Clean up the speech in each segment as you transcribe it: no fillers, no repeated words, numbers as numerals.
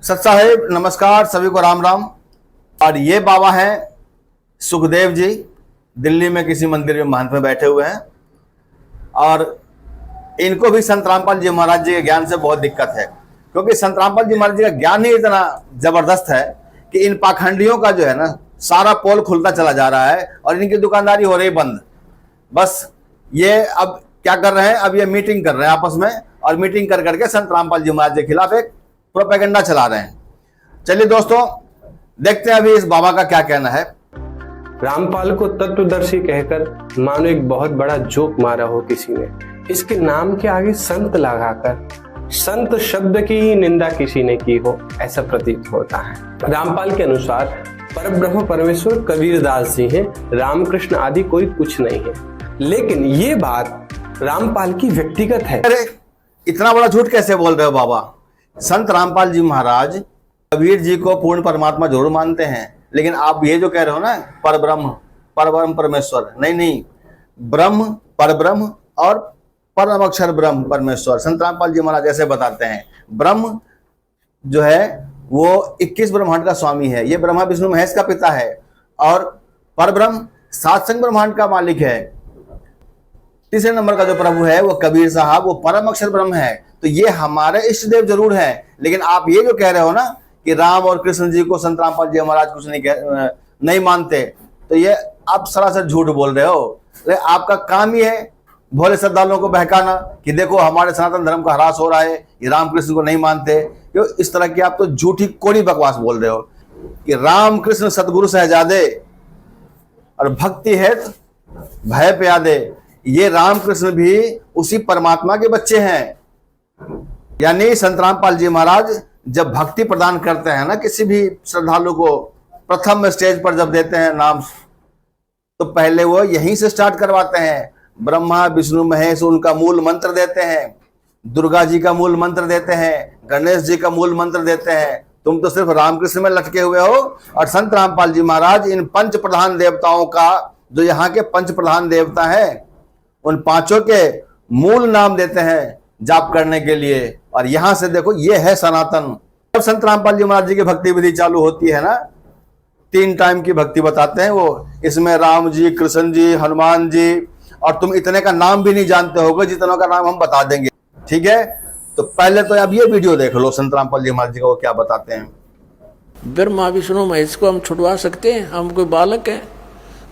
सत साहेब नमस्कार, सभी को राम राम। और ये बाबा हैं सुखदेव जी, दिल्ली में किसी मंदिर में महंत में बैठे हुए हैं। और इनको भी संत रामपाल जी महाराज जी के ज्ञान से बहुत दिक्कत है, क्योंकि संत रामपाल जी महाराज जी का ज्ञान ही इतना जबरदस्त है कि इन पाखंडियों का जो है ना सारा पोल खुलता चला जा रहा है और इनकी दुकानदारी हो रही बंद। बस ये अब क्या कर रहे हैं, अब ये मीटिंग कर रहे हैं आपस में, और मीटिंग कर करके संत रामपाल जी महाराज के खिलाफ एक प्रोपेगेंडा चला रहे हैं। चलिए दोस्तों, देखते हैं अभी इस बाबा का क्या कहना है। रामपाल को तत्वदर्शी कहकर मानो एक बहुत बड़ा जोक मारा हो किसी ने। इसके नाम के आगे संत लगाकर संत शब्द की ही निंदा किसी ने की हो, ऐसा प्रतीत होता है। रामपाल के अनुसार परब्रह्म परमेश्वर कबीरदास जी हैं, रामकृष्ण आदि कोई कुछ नहीं है। लेकिन ये बात रामपाल की व्यक्तिगत है। अरे इतना बड़ा झूठ कैसे बोल रहे हो बाबा? संत रामपाल जी महाराज कबीर जी को पूर्ण परमात्मा जरूर मानते हैं, लेकिन आप ये जो कह रहे हो ना परब्रह्म परमेश्वर, नहीं, ब्रह्म परब्रह्म और परम अक्षर ब्रह्म परमेश्वर। संत रामपाल जी महाराज ऐसे बताते हैं, ब्रह्म जो है वो 21 ब्रह्मांड का स्वामी है, ये ब्रह्मा विष्णु महेश का पिता है। और परब्रह्म 7 संग ब्रह्मांड का मालिक है। तीसरे नंबर का जो प्रभु है वो कबीर साहब, वो परम अक्षर ब्रह्म है। तो ये हमारे इष्ट देव जरूर है, लेकिन आप ये जो कह रहे हो ना कि राम और कृष्ण जी को संत रामपाल जी महाराज कुछ नहीं मानते, तो ये आप सरासर झूठ बोल रहे हो। आपका काम ही है भोले श्रद्धालुओं को बहकाना कि देखो हमारे सनातन धर्म का ह्रास हो रहा है, ये रामकृष्ण को नहीं मानते। क्यों इस तरह की आप तो झूठी कोरी बकवास बोल रहे हो कि राम कृष्ण सतगुरु सहजादे और भक्ति है भय प्यादे, ये रामकृष्ण भी उसी परमात्मा के बच्चे हैं। यानी संत रामपाल जी महाराज जब भक्ति प्रदान करते हैं ना किसी भी श्रद्धालु को, प्रथम स्टेज पर जब देते हैं नाम, तो पहले वो यहीं से स्टार्ट करवाते हैं। ब्रह्मा विष्णु महेश उनका मूल मंत्र देते हैं, दुर्गा जी का मूल मंत्र देते हैं, गणेश जी का मूल मंत्र देते हैं। तुम तो सिर्फ रामकृष्ण में लटके हुए हो। और संत रामपाल जी महाराज इन पंच प्रधान देवताओं का, जो यहाँ के पंच प्रधान देवता है, उन पांचों के मूल नाम देते हैं जाप करने के लिए। और यहां से देखो ये है सनातन। जब संत रामपाल जी महाराज जी की भक्ति विधि चालू होती है ना, 3 टाइम की भक्ति बताते हैं वो, इसमें राम जी, कृष्ण जी, हनुमान जी, और तुम इतने का नाम भी नहीं जानते होगे जितनों का नाम हम बता देंगे, ठीक है? तो पहले तो अब ये वीडियो देख लो संत रामपाल जी महाराज जी को क्या बताते हैं। ब्रह्मा विष्णु महेश को हम छुड़वा सकते हैं? हम कोई बालक हैं?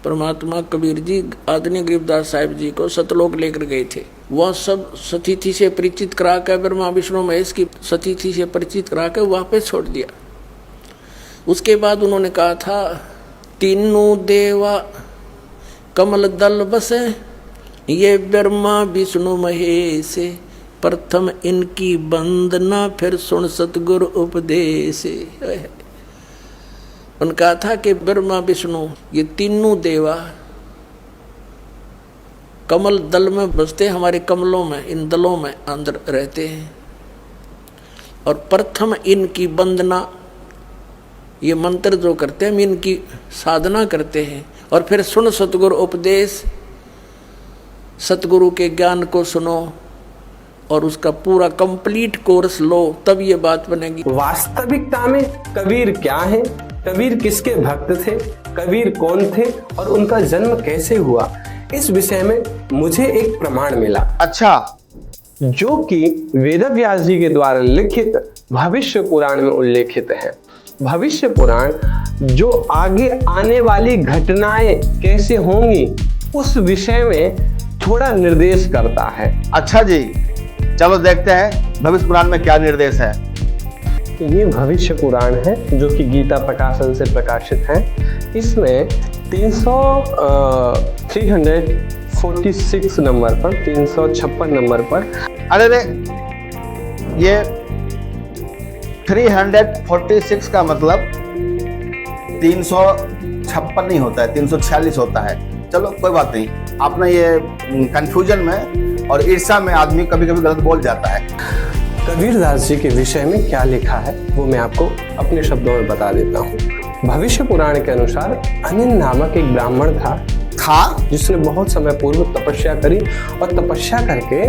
परमात्मा कबीर जी आदरणीय गरीबदास साहिब जी को सतलोक लेकर गए थे। वह सब सतीथि से परिचित करा कर, ब्रह्मा विष्णु महेश की सतीथि से परिचित करा कर वापस छोड़ दिया। उसके बाद उन्होंने कहा था, तीनों देवा कमल दल बसे, ये ब्रह्मा विष्णु महेश, प्रथम इनकी वंदना फिर सुन सतगुरु उपदेश। उन्होंने कहा था कि ब्रह्मा विष्णु ये तीनों देवा कमल दल में बसते, हमारे कमलों में, इन दलों में अंदर रहते हैं। और प्रथम इनकी वंदना, ये मंत्र जो करते हैं हम इनकी साधना करते हैं। और फिर सुन सतगुरु उपदेश, सतगुरु के ज्ञान को सुनो और उसका पूरा कंप्लीट कोर्स लो, तब ये बात बनेगी। वास्तविकता में कबीर क्या है, कबीर किसके भक्त थे, कबीर कौन थे और उनका जन्म कैसे हुआ, इस विषय में मुझे एक प्रमाण मिला। अच्छा, जो कि वेदव्यास जी के द्वारा लिखित भविष्य पुराण में उल्लेखित है। भविष्य पुराण जो आगे आने वाली घटनाएं कैसे होंगी उस विषय में थोड़ा निर्देश करता है। अच्छा जी, चलो देखते हैं भविष्य पुराण में क्या निर्देश है। ये भविष्य पुराण है जो कि गीता प्रकाशन से प्रकाशित है। इसमें 346 नंबर पर, 356 नंबर पर, अरे ये 346 का मतलब 356 नहीं होता है, 346 होता है। चलो कोई बात नहीं, आपने ये कंफ्यूजन में और ईर्ष्या में आदमी कभी कभी गलत बोल जाता है। कबीरदास जी के विषय में क्या लिखा है वो मैं आपको अपने शब्दों में बता देता हूँ। भविष्य पुराण के अनुसार अनिल नामक एक ब्राह्मण था जिसने बहुत समय पूर्व तपस्या करी और तपस्या करके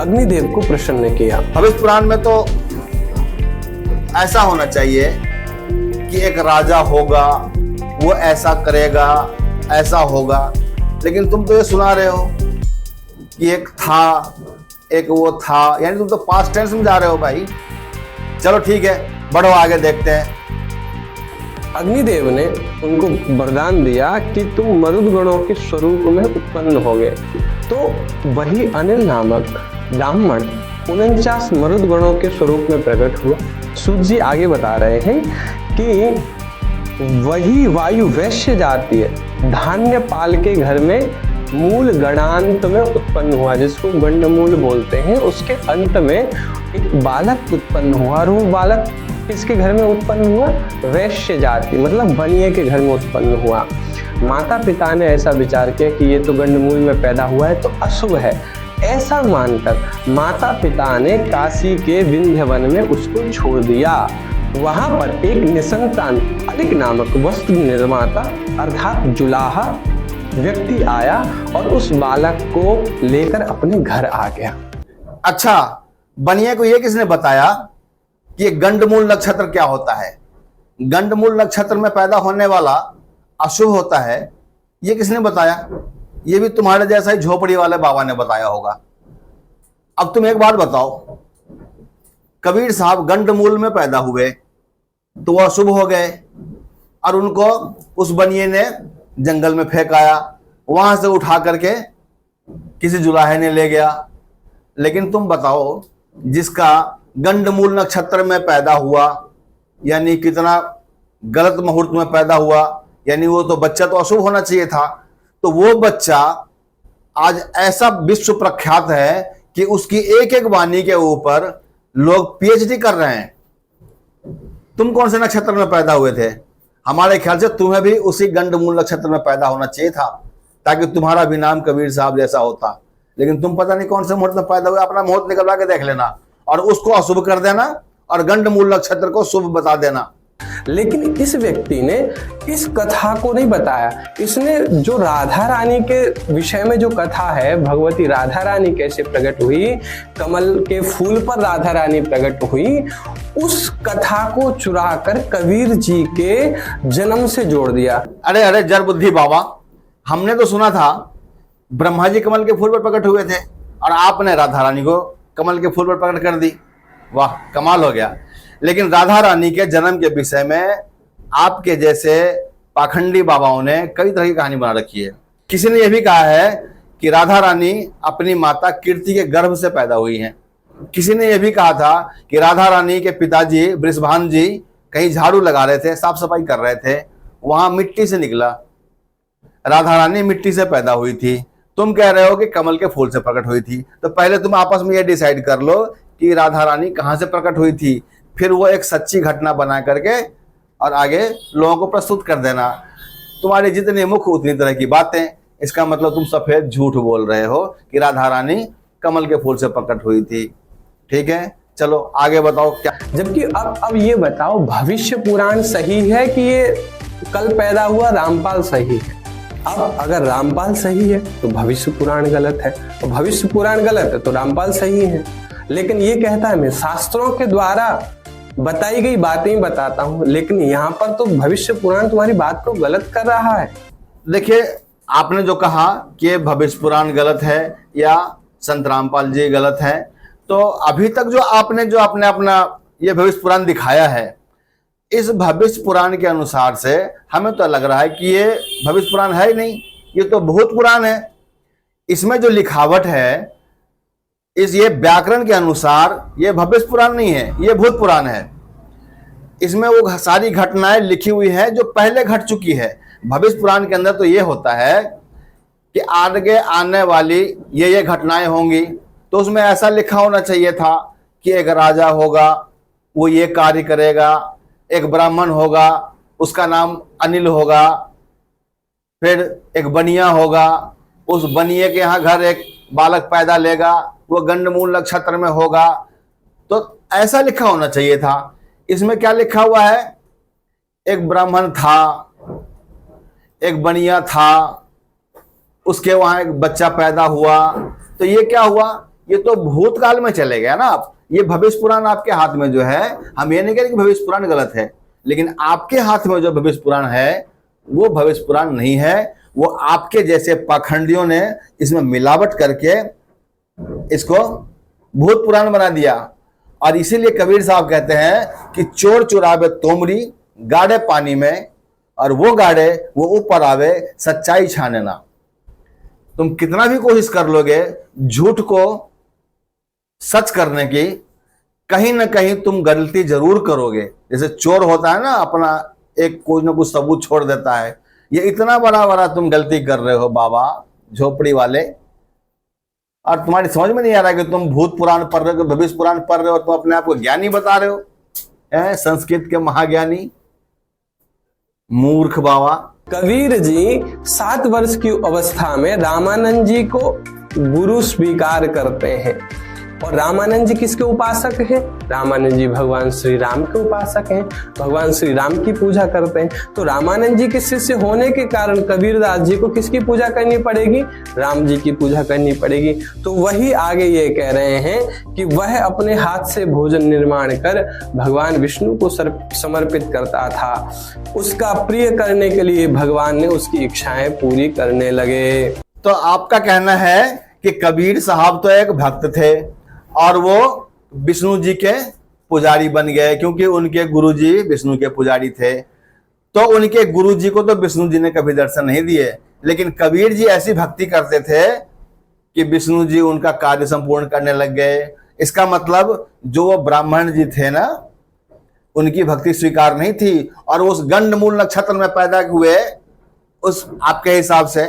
अग्निदेव को प्रसन्न किया। भविष्य पुराण में तो ऐसा होना चाहिए कि एक राजा होगा, वो ऐसा करेगा, ऐसा होगा, लेकिन तुम तो ये सुना रहे हो कि एक था, एक वो था, यानी तुम तो पास्ट टेंस में जा रहे हो भाई। चलो ठीक है, बढ़ो आगे देखते हैं। अग्निदेव ने उनको वरदान दिया कि तुम मरुद गणों के स्वरूप में उत्पन्न होगे। तो वही अनिल नामक ब्राह्मण 49 मरुद गणों के स्वरूप में प्रकट हुआ। सूत जी आगे बता रहे हैं कि वही वायु वैश्य जातीय धान्य पाल के घर में मूल गणांत में उत्पन्न हुआ, जिसको गंडमूल बोलते हैं। उसके अंत में एक बालक उत्पन्न हुआ, और वो बालक किसके घर में उत्पन्न हुआ? वैश्य जाति, मतलब बनिए के घर में उत्पन्न हुआ। माता पिता ने ऐसा विचार किया कि ये तो गंडमूल में पैदा हुआ है तो अशुभ है। ऐसा मानकर माता पिता ने काशी के विंध्य वन में उसको छोड़ दिया। वहां पर एक निसंतान अलिक नामक वस्त्र निर्माता अर्थात जुलाहा व्यक्ति आया और उस बालक को लेकर अपने घर आ गया। अच्छा, बनिए को ये किसने बताया कि ये गंडमूल नक्षत्र क्या होता है? गंडमूल नक्षत्र में पैदा होने वाला अशुभ होता है, ये किसने बताया? ये भी तुम्हारे जैसा ही झोपड़ी वाले बाबा ने बताया होगा। अब तुम एक बात बताओ, कबीर साहब गंडमूल में पैदा हुए तो वो अशुभ हो गए, और उनको उस बनिए ने जंगल में फेंकाया, वहां से उठा करके किसी जुलाहे ने ले गया। लेकिन तुम बताओ, जिसका गंडमूल नक्षत्र में पैदा हुआ, यानी कितना गलत मुहूर्त में पैदा हुआ, यानी वो तो बच्चा तो अशुभ होना चाहिए था, तो वो बच्चा आज ऐसा विश्व प्रख्यात है कि उसकी एक एक वाणी के ऊपर लोग पीएचडी कर रहे हैं। तुम कौन से नक्षत्र में पैदा हुए थे? हमारे ख्याल से तुम्हें भी उसी गंडमूल नक्षत्र में पैदा होना चाहिए था, ताकि तुम्हारा भी नाम कबीर साहब जैसा होता। लेकिन तुम पता नहीं कौन से मुहूर्त में पैदा हुए। अपना मुहूर्त निकलवा के देख लेना और उसको अशुभ कर देना और गंडमूल नक्षत्र को शुभ बता देना। लेकिन इस व्यक्ति ने इस कथा को नहीं बताया। इसने जो राधा रानी के विषय में जो कथा है, भगवती राधा रानी कैसे प्रकट हुई, कमल के फूल पर राधा रानी प्रकट हुई, उस कथा को चुरा कर कबीर जी के जन्म से जोड़ दिया। अरे अरे जर बुद्धि बाबा, हमने तो सुना था ब्रह्मा जी कमल के फूल पर प्रकट हुए थे और आपने राधा रानी को कमल के फूल पर प्रकट कर दी। वाह, कमाल हो गया। लेकिन राधा रानी के जन्म के विषय में आपके जैसे पाखंडी बाबाओं ने कई तरह की कहानी बना रखी है। किसी ने यह भी कहा है कि राधा रानी अपनी माता कीर्ति के गर्भ से पैदा हुई हैं। किसी ने यह भी कहा था कि राधा रानी के पिताजी वृषभान जी कहीं झाड़ू लगा रहे थे, साफ सफाई कर रहे थे, वहां मिट्टी से निकला, राधा रानी मिट्टी से पैदा हुई थी। तुम कह रहे हो कि कमल के फूल से प्रकट हुई थी। तो पहले तुम आपस में यह डिसाइड कर लो कि राधा रानी कहां से प्रकट हुई थी, फिर वो एक सच्ची घटना बना करके और आगे लोगों को प्रस्तुत कर देना। तुम्हारे जितने मुख उतनी तरह की बातें। इसका मतलब तुम सफेद झूठ बोल रहे हो कि राधा रानी कमल के फूल से प्रकट हुई थी। ठीक है, चलो आगे बताओ क्या। जबकि अब ये बताओ, भविष्य पुराण सही है कि ये कल पैदा हुआ रामपाल सही है? अब अगर रामपाल सही है तो भविष्य पुराण गलत है, और भविष्य पुराण गलत है तो रामपाल सही है। लेकिन ये कहता है मैं शास्त्रों के द्वारा बताई गई बातें ही बताता हूं, लेकिन यहाँ पर तो भविष्य पुराण तुम्हारी बात को गलत कर रहा है। देखिए, आपने जो कहा कि भविष्य पुराण गलत है या संत रामपाल जी गलत है, तो अभी तक जो आपने अपना ये भविष्य पुराण दिखाया है, इस भविष्य पुराण के अनुसार से हमें तो लग रहा है कि ये भविष्य पुराण है ही नहीं, ये तो भूत पुराण है। इसमें जो लिखावट है, ये व्याकरण के अनुसार ये भविष्य पुराण नहीं है, ये भूत पुराण है। इसमें वो सारी घटनाएं लिखी हुई है जो पहले घट चुकी है। भविष्य पुराण के अंदर तो ये होता है कि आगे आने वाली ये घटनाएं होंगी, तो उसमें ऐसा लिखा होना चाहिए था कि एक राजा होगा, वो ये कार्य करेगा, एक ब्राह्मण होगा, उसका नाम अनिल होगा, फिर एक बनिया होगा, उस बनिए के यहाँ घर एक बालक पैदा लेगा, वो गंडमूल नक्षत्र में होगा। तो ऐसा लिखा होना चाहिए था। इसमें क्या लिखा हुआ है? एक ब्राह्मण था, एक बनिया था, उसके वहां एक बच्चा पैदा हुआ। तो ये क्या हुआ? ये तो भूतकाल में चले गया ना आप। ये भविष्य पुराण आपके हाथ में जो है, हम ये नहीं कह रहे कि भविष्य पुराण गलत है, लेकिन आपके हाथ में जो भविष्य पुराण है वो भविष्य पुराण नहीं है। वो आपके जैसे पाखंडियों ने इसमें मिलावट करके इसको भूत पुराण बना दिया। और इसीलिए कबीर साहब कहते हैं कि चोर चुरावे तोमरी गाड़े पानी में, और वो गाड़े वो ऊपर आवे सच्चाई छाने ना। तुम कितना भी कोशिश कर लोगे झूठ को सच करने की, कहीं ना कहीं तुम गलती जरूर करोगे। जैसे चोर होता है ना, अपना एक कोई ना कुछ सबूत छोड़ देता है, ये इतना बड़ा बड़ा तुम गलती कर रहे हो बाबा झोपड़ी वाले, और तुम्हारी समझ में नहीं आ रहा कि तुम भूत पुराण पढ़ रहे हो, भविष्य पुराण पढ़ रहे हो, तुम अपने आप को ज्ञानी बता रहे हो, संस्कृत के महाज्ञानी, मूर्ख बाबा। कबीर जी 7 वर्ष की अवस्था में रामानंद जी को गुरु स्वीकार करते हैं। और रामानंद जी किसके उपासक हैं? रामानंद जी भगवान श्री राम के उपासक हैं, भगवान श्री राम की पूजा करते हैं। तो रामानंद जी के शिष्य होने के कारण कबीरदास जी को किसकी पूजा करनी पड़ेगी? राम जी की पूजा करनी पड़ेगी। तो वही आगे ये कह रहे हैं कि वह अपने हाथ से भोजन निर्माण कर भगवान विष्णु को समर्पित करता था। उसका प्रिय करने के लिए भगवान ने उसकी इच्छाएं पूरी करने लगे। तो आपका कहना है कि कबीर साहब तो एक भक्त थे और वो विष्णु जी के पुजारी बन गए, क्योंकि उनके गुरुजी विष्णु के पुजारी थे। तो उनके गुरुजी को तो विष्णु जी ने कभी दर्शन नहीं दिए, लेकिन कबीर जी ऐसी भक्ति करते थे कि विष्णु जी उनका कार्य संपूर्ण करने लग गए। इसका मतलब जो वो ब्राह्मण जी थे ना, उनकी भक्ति स्वीकार नहीं थी, और उस गंडमूल नक्षत्र में पैदा हुए उस आपके हिसाब से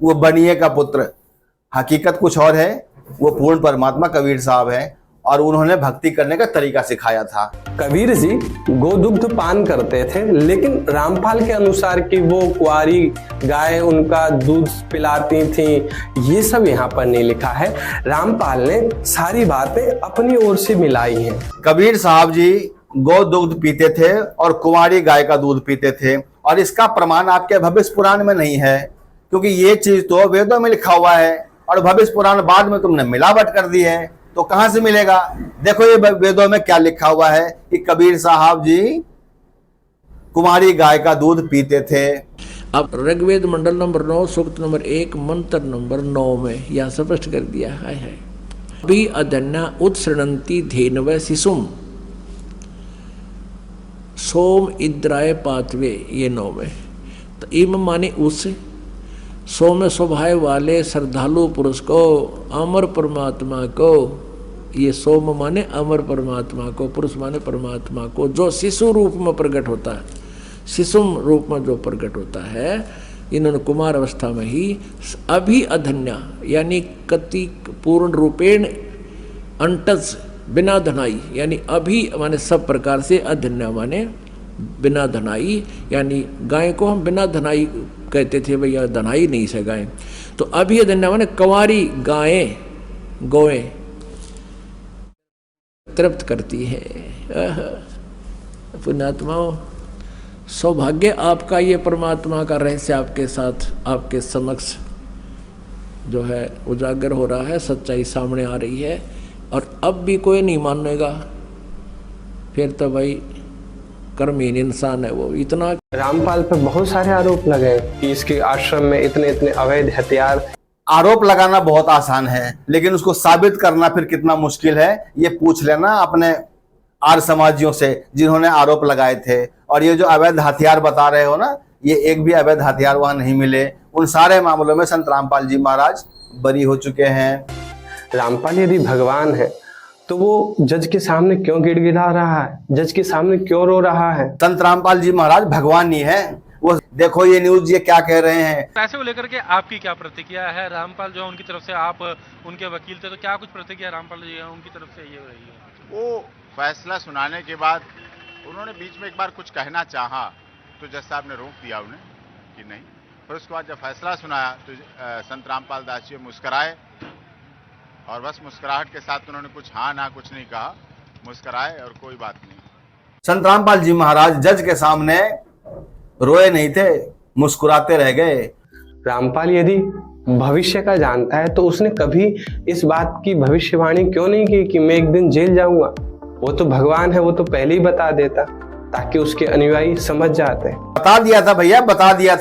वो बनिए का पुत्र, हकीकत कुछ और है। वो पूर्ण परमात्मा कबीर साहब हैं, और उन्होंने भक्ति करने का तरीका सिखाया था। कबीर जी गोदुग्ध पान करते थे, लेकिन रामपाल के अनुसार कि वो कुंवारी गाय उनका दूध पिलाती थी, ये सब यहाँ पर नहीं लिखा है। रामपाल ने सारी बातें अपनी ओर से मिलाई हैं। कबीर साहब जी गौ दुग्ध पीते थे और कुंवारी गाय का दूध पीते थे, और इसका प्रमाण आपके भविष्य पुराण में नहीं है, क्योंकि ये चीज तो वेदों में लिखा हुआ है, और भविष्य पुराण बाद में तुमने मिलावट कर दी है, तो कहां से मिलेगा? देखो ये वेदों में क्या लिखा हुआ है कि कबीर साहब जी कुंवारी गाय का दूध पीते थे। अब ऋग्वेद मंडल नंबर 9 सूक्त नंबर 1 मंत्र नंबर 9 में यह स्पष्ट कर दिया है अभी अधन्या उत्सृणंती धेनव शिशुम सोम इद्राय पातवे, ये 9 में। तो इम माने उस सोम स्वभाव वाले श्रद्धालु पुरुष को, अमर परमात्मा को, ये सोम माने अमर परमात्मा को, पुरुष माने परमात्मा को, जो शिशु रूप में प्रकट होता है, शिशुम रूप में जो प्रकट होता है, इन्होंने कुमार अवस्था में ही अभी अधन्या यानी कति पूर्ण रूपेण अंटज बिना धनाई, यानी अभी माने सब प्रकार से, अधन्या माने बिना धनाई, यानी गाय को हम बिना धनाई कहते थे, भैया धनाई नहीं से गाय। तो अभी अधन्या माने कंवारी गायें गोएं तृप्त करती है। पुण्यात्माओं, सौभाग्य आपका, ये परमात्मा का रहस्य आपके साथ, आपके समक्ष जो है उजागर हो रहा है, सच्चाई सामने आ रही है, और अब भी कोई नहीं मानेगा, फिर तो भाई कर्महीन इंसान है वो। इतना रामपाल पर बहुत सारे आरोप लगे कि इसके आश्रम में इतने इतने अवैध हथियार। आरोप लगाना बहुत आसान है, लेकिन उसको साबित करना फिर कितना मुश्किल है, ये पूछ लेना अपने आर्य समाजियों से जिन्होंने आरोप लगाए थे। और ये जो अवैध हथियार बता रहे हो ना, ये एक भी अवैध हथियार वहां नहीं मिले। उन सारे मामलों में संत रामपाल जी महाराज बरी हो चुके हैं। रामपाल यदि भगवान है तो वो जज के सामने क्यों गिड़गिड़ा रहा है? जज के सामने क्यों रो रहा है? संत रामपाल जी महाराज भगवान ही है। वो देखो ये न्यूज ये क्या कह रहे हैं। पैसे को लेकर के आपकी क्या प्रतिक्रिया है? रामपाल जो है उनकी तरफ से, आप उनके वकील थे, तो क्या कुछ प्रतिक्रिया रामपाल जी उनकी तरफ से ये रही है? वो फैसला सुनाने के बाद उन्होंने बीच में एक बार कुछ कहना चाहा, तो जज साहब ने रोक दिया उन्हें कि नहीं। फिर उसके बाद जब फैसला सुनाया तो संत रामपाल दास जी मुस्कराए, और बस मुस्कुराहट के साथ उन्होंने कुछ हाँ ना कुछ नहीं कहा, मुस्कुराए और कोई बात नहीं। संत रामपाल जी महाराज जज के सामने रोए नहीं थे, मुस्कुराते रह गए। रामपाल यदि भविष्य का जानता है तो उसने कभी इस बात की भविष्यवाणी क्यों नहीं की कि मैं एक दिन जेल जाऊंगा? वो तो भगवान है, वो तो पहले ही बता देता ताकि उसके अनुयायी समझ जाते। बता दिया था भैया, बता दिया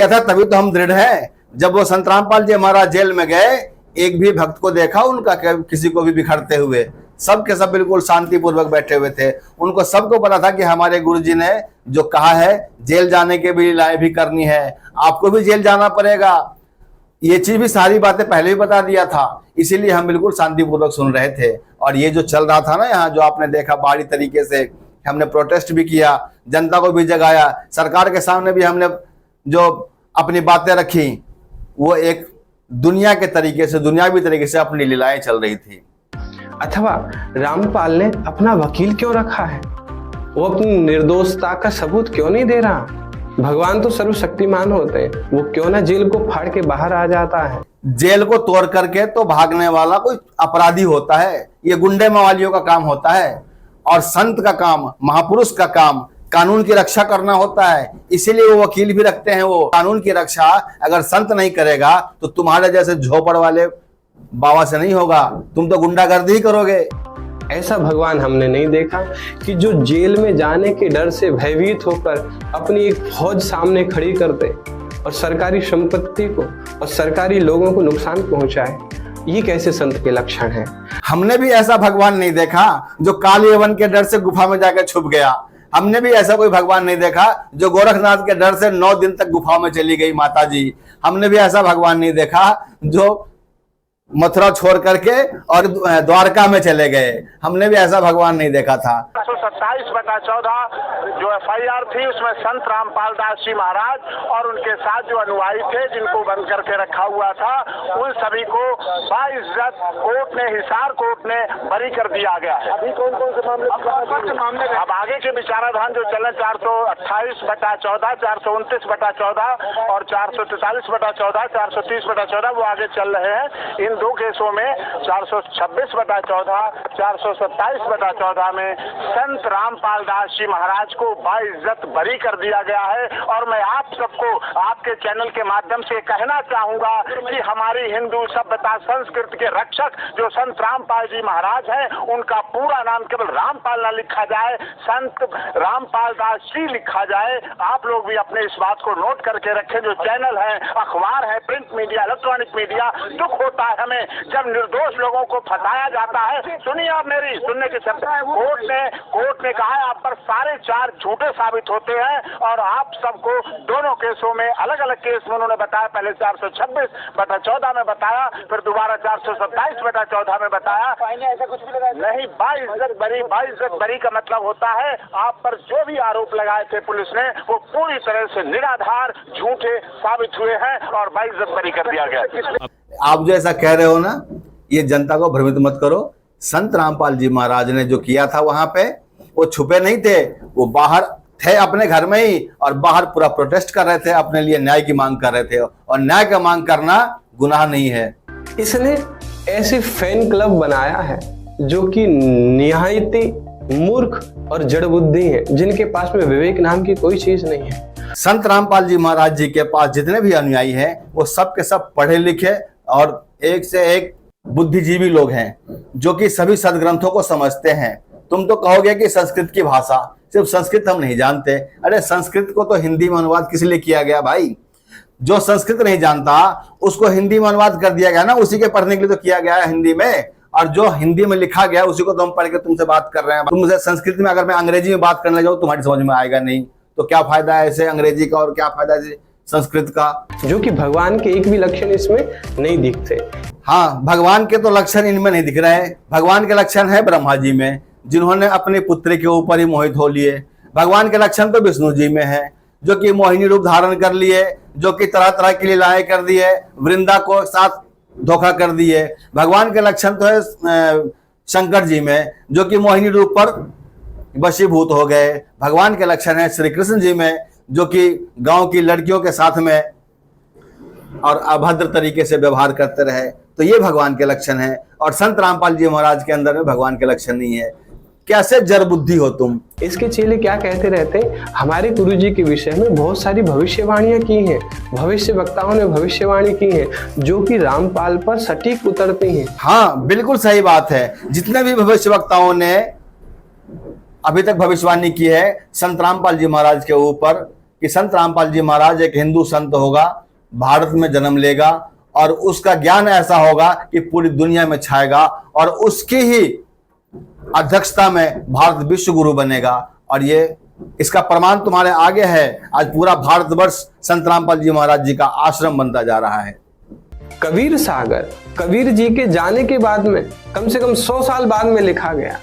था, तभी तो हम दृढ़ है। जब वो संत रामपाल जी महाराज जेल में गए, एक भी भक्त को देखा उनका किसी को भी बिखरते हुए? सब के सब बिल्कुल शांतिपूर्वक बैठे हुए थे। उनको सबको पता था कि हमारे गुरुजी ने जो कहा है जेल जाने के भी लीलाएं भी करनी है, आपको भी जेल जाना पड़ेगा। ये चीज भी सारी बातें पहले ही बता दिया था, इसीलिए हम बिल्कुल शांतिपूर्वक सुन रहे थे। और ये जो चल रहा था ना यहाँ, जो आपने देखा बाहरी तरीके से, हमने प्रोटेस्ट भी किया, जनता को भी जगाया, सरकार के सामने भी हमने जो अपनी बातें रखी, वो एक दुनिया के तरीके से, दुनियावी तरीके से अपनी लीलाएं चल रही थी। अथवा रामपाल ने अपना वकील क्यों रखा है? वो अपनी निर्दोषता का सबूत क्यों नहीं दे रहा? भगवान तो सर्वशक्तिमान होते हैं, वो क्यों ना जेल को फाड़ के बाहर आ जाता है? जेल को तोड़ करके तो भागने वाला कोई अपराधी होता है, ये गुंडे मवालियों का काम होता है। और संत का काम, महापुरुष का काम कानून की रक्षा करना होता है, इसीलिए वो वकील भी रखते हैं। वो कानून की रक्षा अगर संत नहीं करेगा तो तुम्हारे जैसे झोपड़ वाले बाबा से नहीं होगा, तुम तो गुंडागर्दी ही करोगे। ऐसा भगवान हमने नहीं देखा कि जो जेल में जाने के डर से भयभीत होकर अपनी एक फौज सामने खड़ी कर दे और सरकारी संपत्ति को और सरकारी लोगों को नुकसान पहुंचाए। ये कैसे संत के लक्षण हैं? हमने भी ऐसा भगवान नहीं देखा जो काल यवन के डर से गुफा में जाकर छुप गया। हमने भी ऐसा कोई भगवान नहीं देखा जो गोरखनाथ के डर से 9 दिन तक गुफा में चली गई माता जी। हमने भी ऐसा भगवान नहीं देखा जो मथुरा छोड़ करके और द्वारका में चले गए। हमने भी ऐसा भगवान नहीं देखा था। 27/14 जो FIR थी उसमें संत रामपाल दास जी महाराज और उनके साथ जो अनुयायी थे जिनको बंद करके रखा हुआ था, उन सभी को बाइज्जत कोर्ट ने, हिसार कोर्ट ने बरी कर दिया गया है। अभी कौन कौन से मामले? अब आगे के विचाराधान जो चले 428/14, 429/14 और 443/14, 430/14 वो आगे चल रहे हैं। इन 2 केसों में 426/14, 427/14 में संत रामपाल दास जी महाराज को बाइज्जत बरी कर दिया गया है। और मैं आप सबको आपके चैनल के माध्यम से कहना चाहूंगा कि हमारी हिंदू सभ्यता संस्कृति के रक्षक जो संत रामपाल जी महाराज हैं, उनका पूरा नाम केवल रामपाल न लिखा जाए, संत रामपाल दास जी लिखा जाए। आप लोग भी अपने इस बात को नोट करके रखें। जो चैनल है, अखबार है, प्रिंट मीडिया, इलेक्ट्रॉनिक मीडिया, दुख होता है हमें जब निर्दोष लोगों को फंसाया जाता है। सुनिए आप मेरी, सुनने के शब्द। कोर्ट ने कहा है आप पर सारे 4 झूठे साबित होते हैं और आप सबको दोनों केसों में, अलग अलग केस में उन्होंने बताया। पहले 426/14 में बताया, फिर दोबारा 427/14 में बताया। ऐसा कुछ भी नहीं। बाइज्जत बरी का मतलब होता है आप पर जो भी आरोप लगाए थे पुलिस ने, वो पूरी तरह से निराधार झूठे साबित हुए हैं और बाइज्जत बरी कर दिया गया। आप जो ऐसा कह रहे हो ना, ये जनता को भ्रमित मत करो। संत रामपाल जी महाराज ने जो किया था वहां पे, वो छुपे नहीं थे, वो बाहर थे अपने घर में ही, और बाहर पूरा प्रोटेस्ट कर रहे थे, अपने लिए न्याय की मांग कर रहे थे। और न्याय का मांग करना गुनाह नहीं है। इसने ऐसे फैन क्लब बनाया है जो कि निहायती मूर्ख और जड़ बुद्धि है, जिनके पास में विवेक नाम की कोई चीज नहीं है। संत रामपाल जी महाराज जी के पास जितने भी अनुयायी हैं, वो सब के सब पढ़े लिखे और एक से एक बुद्धिजीवी लोग हैं, जो कि सभी सदग्रंथों को समझते हैं। तुम तो कहोगे कि संस्कृत की भाषा, सिर्फ संस्कृत हम नहीं जानते। अरे संस्कृत को तो हिंदी में अनुवाद किस लिए किया गया भाई? जो संस्कृत नहीं जानता उसको हिंदी में अनुवाद कर दिया गया ना, उसी के पढ़ने के लिए तो किया गया है हिंदी में। और जो हिंदी में लिखा गया उसी को तो हम पढ़ के तुमसे बात कर रहे हैं। तुमसे संस्कृत में अगर मैं अंग्रेजी में बात करने जाऊँ तुम्हारी समझ में आएगा नहीं, तो क्या फायदा है ऐसे अंग्रेजी का और क्या फायदा है संस्कृत का? जो कि भगवान के एक भी लक्षण इसमें नहीं दिखते। हाँ, भगवान के तो लक्षण इनमें नहीं दिख रहे हैं। भगवान के लक्षण है ब्रह्मा जी में, जिन्होंने अपने पुत्र के ऊपर ही मोहित हो लिए। भगवान के लक्षण तो विष्णु जी में है, जो कि मोहिनी रूप धारण कर लिए, जो कि तरह तरह की लीलाएं कर दिए, वृंदा को साथ धोखा कर दिए। भगवान के लक्षण तो है शंकर जी में, जो कि मोहिनी रूप पर वशीभूत हो गए। भगवान के लक्षण है श्री कृष्ण जी में, जो कि गांव की लड़कियों के साथ में और अभद्र तरीके से व्यवहार करते रहे। तो ये भगवान के लक्षण है। और संत रामपाल जी महाराज के अंदर में भगवान के लक्षण नहीं है। कैसे जड़ बुद्धि हो तुम। इसके चेले क्या कहते रहते हैं, हमारे गुरुजी के विषय में बहुत सारी भविष्यवाणियां की हैं, भविष्य वक्ताओं ने भविष्यवाणी की है जो कि रामपाल पर सटीक उतरती हैं। हाँ बिल्कुल सही बात है। जितने भी भविष्य वक्ताओं ने अभी तक भविष्यवाणी की है संत रामपाल जी महाराज के ऊपर कि संत रामपाल जी महाराज एक हिंदू संत होगा, भारत में जन्म लेगा और उसका ज्ञान ऐसा होगा कि पूरी दुनिया में छाएगा और उसकी ही अध्यक्षता में भारत विश्व गुरु बनेगा। और ये इसका प्रमाण तुम्हारे आगे है। आज पूरा भारतवर्ष संत रामपाल जी महाराज जी का आश्रम बनता जा रहा है। कबीर सागर कबीर जी के जाने के बाद में कम से कम 100 साल बाद में लिखा गया,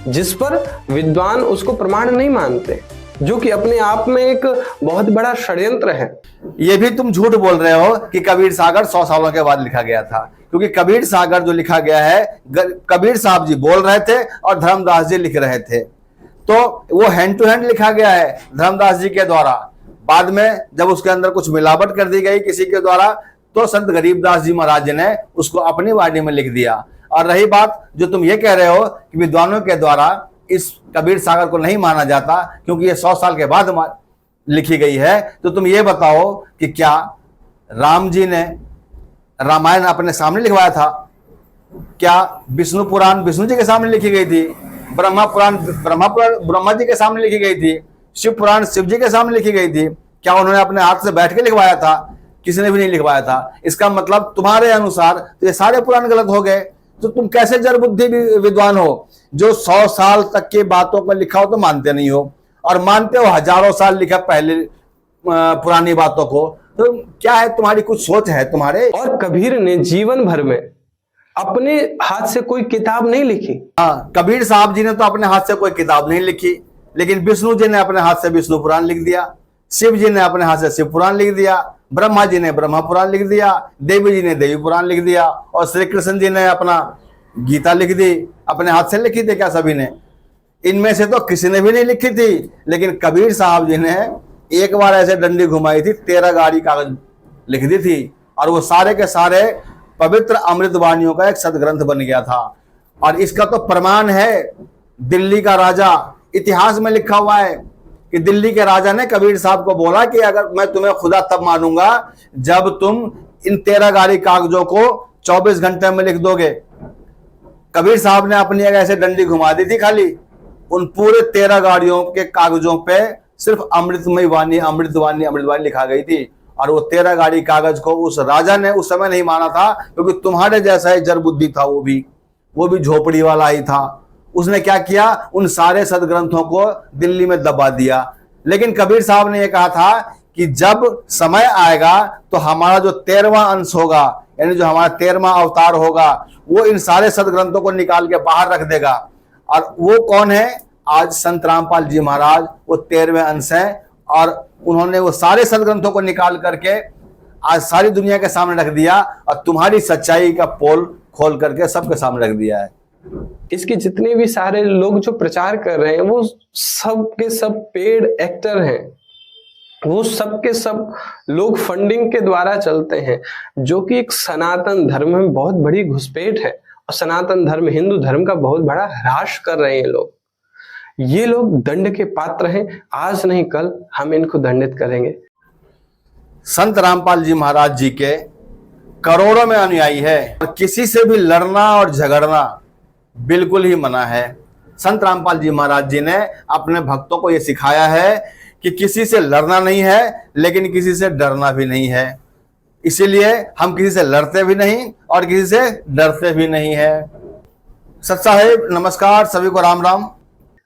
जिस पर विद्वान उसको प्रमाण नहीं मानते, जो कि अपने आप में एक बहुत बड़ा षड्यंत्र है। ये भी तुम झूठ बोल रहे हो कि कबीर सागर 100 सालों के बाद लिखा गया था, क्योंकि कबीर सागर जो लिखा गया है कबीर साहब जी बोल रहे थे और धर्मदास जी लिख रहे थे, तो वो हैंड टू हैंड लिखा गया है धर्मदास जी के द्वारा। बाद में जब उसके अंदर कुछ मिलावट कर दी गई किसी के द्वारा, तो संत गरीबदास जी महाराज ने उसको अपनी वाणी में लिख दिया। और रही बात जो तुम ये कह रहे हो कि विद्वानों के द्वारा इस कबीर सागर को नहीं माना जाता क्योंकि ये 100 साल के बाद लिखी गई है, तो तुम ये बताओ कि क्या राम जी ने रामायण अपने सामने लिखवाया था? क्या विष्णु पुराण विष्णु जी के सामने लिखी गई थी? ब्रह्मा पुराण ब्रह्मा जी के सामने लिखी गई थी? शिव पुराण शिव जी के सामने लिखी गई थी? क्या उन्होंने अपने हाथ से बैठ के लिखवाया था? किसी ने भी नहीं लिखवाया था। इसका मतलब तुम्हारे अनुसार तो ये सारे पुराण गलत हो गए। तो तुम कैसे जड़ बुद्धि विद्वान हो जो 100 साल तक की बातों को लिखा हो तो मानते नहीं हो, और मानते हो हजारों साल लिखा पहले पुरानी बातों को? तो क्या है तुम्हारी कुछ सोच है तुम्हारे? और कबीर ने जीवन भर में अपने हाथ से कोई किताब नहीं लिखी। हाँ, कबीर साहब जी ने तो अपने हाथ से कोई किताब नहीं लिखी, लेकिन विष्णु जी ने अपने हाथ से विष्णु पुराण लिख दिया, शिव जी ने अपने हाथ से शिव पुराण लिख दिया, ब्रह्मा जी ने ब्रह्मा पुराण लिख दिया, देवी जी ने देवी पुराण लिख दिया, और श्री कृष्ण जी ने अपना गीता लिख दी। अपने हाथ से लिखी थी क्या सभी ने? इनमें से तो किसी ने भी नहीं लिखी थी, लेकिन कबीर साहब जी ने एक बार ऐसे डंडी घुमाई थी, 13 गाड़ी कागज लिख दी थी, और वो सारे के सारे पवित्र अमृत वाणियों का एक सदग्रंथ बन गया था। और इसका तो प्रमाण है दिल्ली का राजा, इतिहास में लिखा हुआ है कि दिल्ली के राजा ने कबीर साहब को बोला कि अगर मैं तुम्हें खुदा तब मानूंगा जब तुम इन 13 गाड़ी कागजों को 24 घंटे में लिख दोगे। कबीर साहब ने अपनी एक ऐसे डंडी घुमा दी थी, खाली उन पूरे 13 गाड़ियों के कागजों पे सिर्फ अमृतमयी वाणी अमृतवाणी अमृतवाणी लिखा गई थी। और वो 13 गाड़ी कागज को उस राजा ने उस समय नहीं माना था, क्योंकि तुम्हारे जैसा ही जड़ बुद्धि था, वो भी झोपड़ी वाला ही था। उसने क्या किया, उन सारे सदग्रंथों को दिल्ली में दबा दिया। लेकिन कबीर साहब ने यह कहा था कि जब समय आएगा तो हमारा जो 13वां अंश होगा, यानी जो हमारा 13वां अवतार होगा, वो इन सारे सदग्रंथों को निकाल के बाहर रख देगा। और वो कौन है? आज संत रामपाल जी महाराज वो 13वें अंश हैं, और उन्होंने वो सारे सदग्रंथों को निकाल करके आज सारी दुनिया के सामने रख दिया, और तुम्हारी सच्चाई का पोल खोल करके सबके सामने रख दिया है। इसके जितने भी सारे लोग जो प्रचार कर रहे हैं वो सब के सब पेड एक्टर हैं, वो सब के सब लोग फंडिंग के द्वारा चलते हैं, जो कि एक सनातन धर्म में बहुत बड़ी घुसपैठ है, और सनातन धर्म हिंदू धर्म का बहुत बड़ा ह्रास कर रहे हैं लोग। ये लोग दंड के पात्र हैं, आज नहीं कल हम इनको दंडित करेंगे। संत रामपाल जी महाराज जी के करोड़ों में अनुयायी है, और किसी से भी लड़ना और झगड़ना बिल्कुल ही मना है। संत रामपाल जी महाराज जी ने अपने भक्तों को यह सिखाया है कि किसी से लड़ना नहीं है, लेकिन किसी से डरना भी नहीं है। इसीलिए हम किसी से लड़ते भी नहीं और किसी से डरते भी नहीं है। सत साहिब नमस्कार, सभी को राम राम।